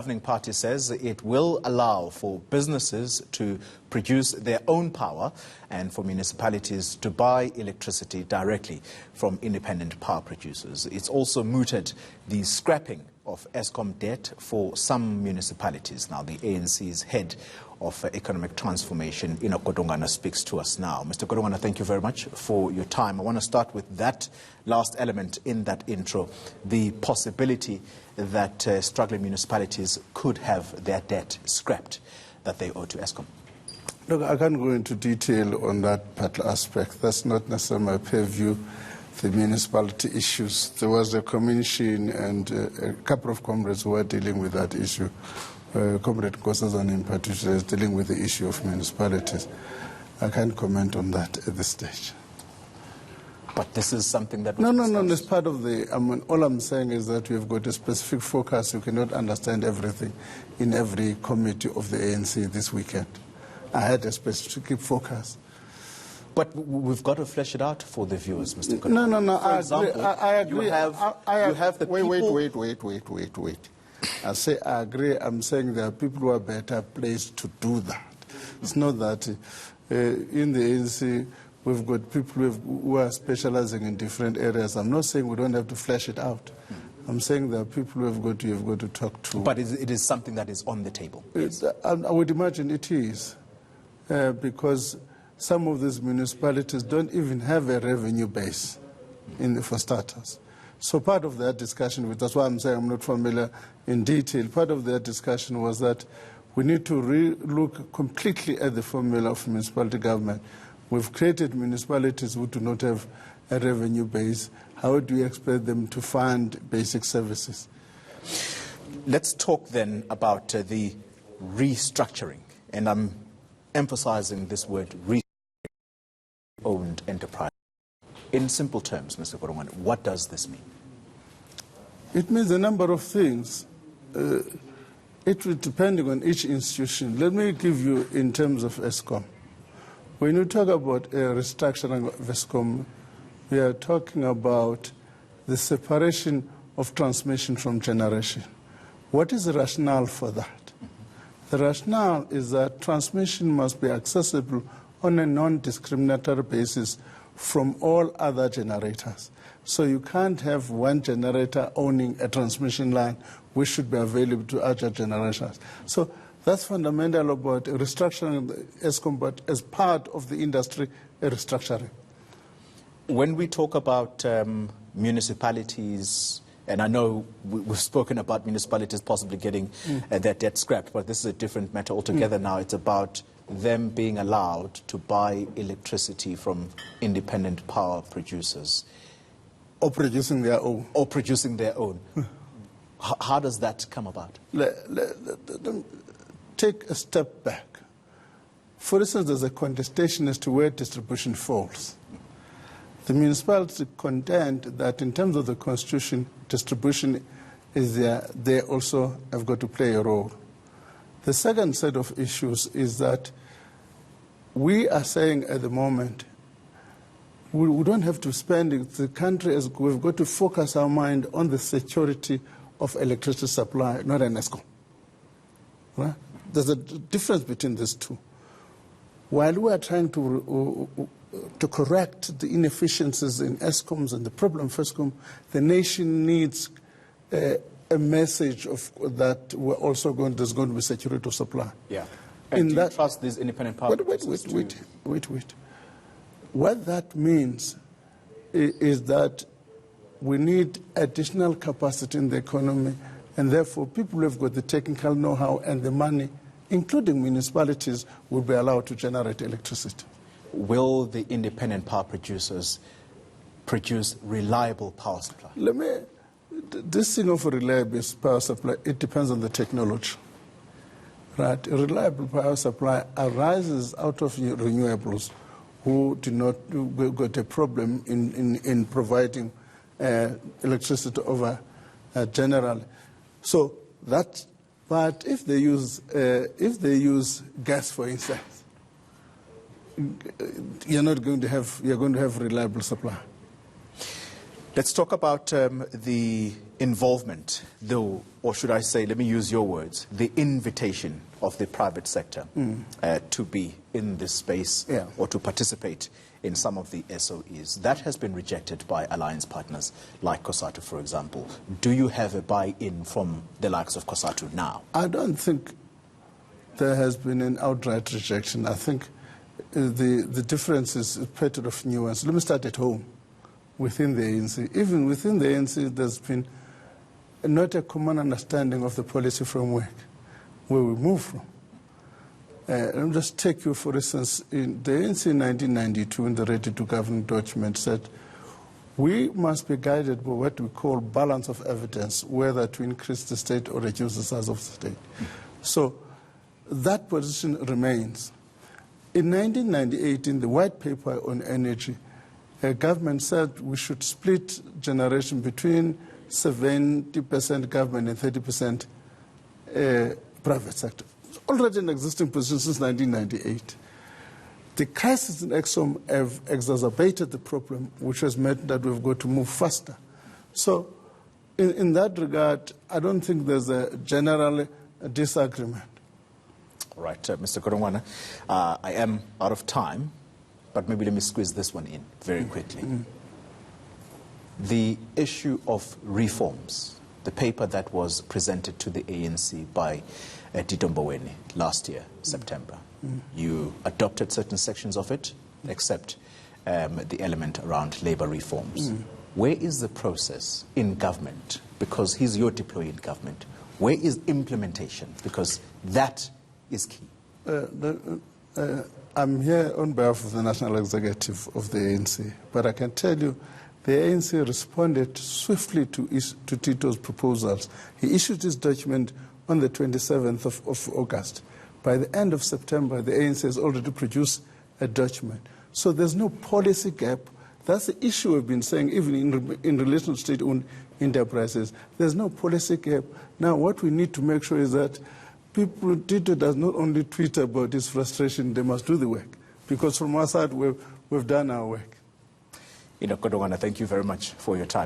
The governing party says it will allow for businesses to produce their own power and for municipalities to buy electricity directly from independent power producers. It's also mooted the scrapping of Eskom debt for some municipalities. Now, the ANC's head of economic transformation, Enoch Godongwana, speaks to us now. Mr. Godongwana, thank you very much for your time. I want to start with that last element in that intro, the possibility that struggling municipalities could have their debt scrapped that they owe to Eskom. Look, I can't go into detail on that particular aspect. That's not necessarily my purview. The municipality issues. There was a commission and a couple of comrades who were dealing with that issue. Comrade Kosazan in particular is dealing with the issue of municipalities. I can't comment on that at this stage. But this is something that... No, it's part of the... all I'm saying is that we've got a specific focus. You cannot understand everything in every committee of the ANC this weekend. I had a specific focus. But we've got to flesh it out for the viewers, Mr. Godongwana. No, I agree. You have the people... Wait. I say I agree. I'm saying there are people who are better placed to do that. It's not that in the ANC we've got people who are specializing in different areas. I'm not saying we don't have to flesh it out. I'm saying there are people you've got to talk to. But it is something that is on the table. I would imagine it is, because some of these municipalities don't even have a revenue base for starters. So part of that discussion, that's why I'm saying I'm not familiar in detail, part of that discussion was that we need to look completely at the formula of municipality government. We've created municipalities who do not have a revenue base. How do you expect them to fund basic services? Let's talk then about the restructuring. And I'm emphasizing this word, owned enterprise. In simple terms, Mr. Godongwana, what does this mean? It means a number of things. It will depending on each institution. Let me give you in terms of Eskom. When you talk about a restructuring of Eskom, we are talking about the separation of transmission from generation. What is the rationale for that? The rationale is that transmission must be accessible on a non-discriminatory basis from all other generators. So you can't have one generator owning a transmission line which should be available to other generations. So that's fundamental about restructuring the Eskom, but as part of the industry, a restructuring. When we talk about municipalities, and I know we've spoken about municipalities possibly getting their debt scrapped, but this is a different matter altogether now. It's about them being allowed to buy electricity from independent power producers. Or producing their own. Or producing their own. How does that come about? Take a step back. For instance, there's a contestation as to where distribution falls. The municipality contend that in terms of the constitution, distribution is there. They also have got to play a role. The second set of issues is that we are saying at the moment, we don't have to spend it. The country, we've got to focus our mind on the security of electricity supply, not an Eskom. Right? There's a difference between these two. While we are trying to correct the inefficiencies in Escoms and the problem of Eskom, the nation needs a message of that there's going to be security of supply. Yeah. And do you trust these independent power producers? Wait. What that means is that we need additional capacity in the economy, and therefore people who have got the technical know-how and the money, including municipalities, will be allowed to generate electricity. Will the independent power producers produce reliable power supply? This thing of a reliable power supply, it depends on the technology. Right? A reliable power supply arises out of renewables who do not got a problem in providing electricity over generally. So that, but if they use gas, for instance, you're going to have reliable supply. Let's talk about the involvement, though, or should I say, let me use your words, the invitation of the private sector to be in this space or to participate in some of the SOEs. That has been rejected by alliance partners like COSATU, for example. Do you have a buy-in from the likes of COSATU now? I don't think there has been an outright rejection. I think the difference is a pattern of nuance. Let me start at home, within the ANC. Even within the ANC, there's been not a common understanding of the policy framework where we move from. Let me just take you, for instance, in the ANC in 1992, in the Ready to Govern document, said we must be guided by what we call balance of evidence, whether to increase the state or reduce the size of the state. So that position remains. In 1998, in the white paper on energy, the government said we should split generation between 70% government and 30% private sector. It's already an existing position since 1998. The crisis in Eskom have exacerbated the problem, which has meant that we've got to move faster. So in that regard, I don't think there's a general disagreement. All right, Mr. Godongwana, I am out of time, but maybe let me squeeze this one in very quickly. The issue of reforms, the paper that was presented to the ANC by Godongwana last year, September. You adopted certain sections of it, except the element around labor reforms. Where is the process in government? Because he's your deployee in government. Where is implementation? Because that is key. I'm here on behalf of the National Executive of the ANC, but I can tell you the ANC responded swiftly to Tito's proposals. He issued his document on the 27th of August. By the end of September, the ANC has already produced a document. So there's no policy gap. That's the issue we've been saying, even in relation to state-owned enterprises. There's no policy gap. Now, what we need to make sure is that Tito does not only tweet about his frustration, they must do the work. Because from our side, we've done our work. Enoch Godongwana, thank you very much for your time.